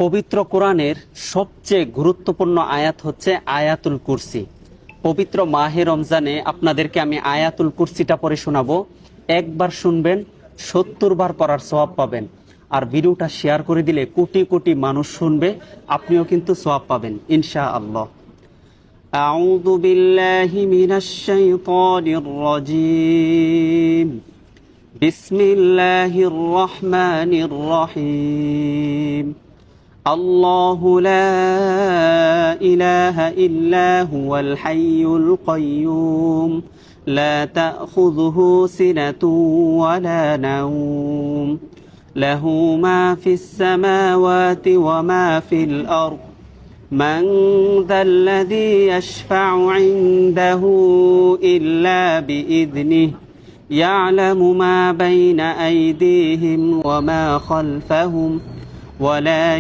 পবিত্র কোরআনের সবচেয়ে গুরুত্বপূর্ণ আয়াত হচ্ছে আয়াতুল কুরসি। পবিত্র মাহে রমজানে আপনাদেরকে আমি আয়াতুল কুরসিটা পড়ে শোনাবো। একবার শুনবেন 70 বার পড়ার সওয়াব পাবেন। আর ভিডিওটা শেয়ার করে দিলে কোটি কোটি মানুষ শুনবে, আপনিও কিন্তু সওয়াব পাবেন ইনশাআল্লাহ। আউযু বিল্লাহি মিনাশ শাইতানির রাজীম। বিসমিল্লাহির রহমানির রহিম। الله لا إله إلا هو الحي القيوم لا تأخذه سنة ولا نوم له ما في السماوات وما في الأرض من ذا الذي يشفع عنده إلا بإذنه يعلم ما بين أيديهم وما خلفهم ولا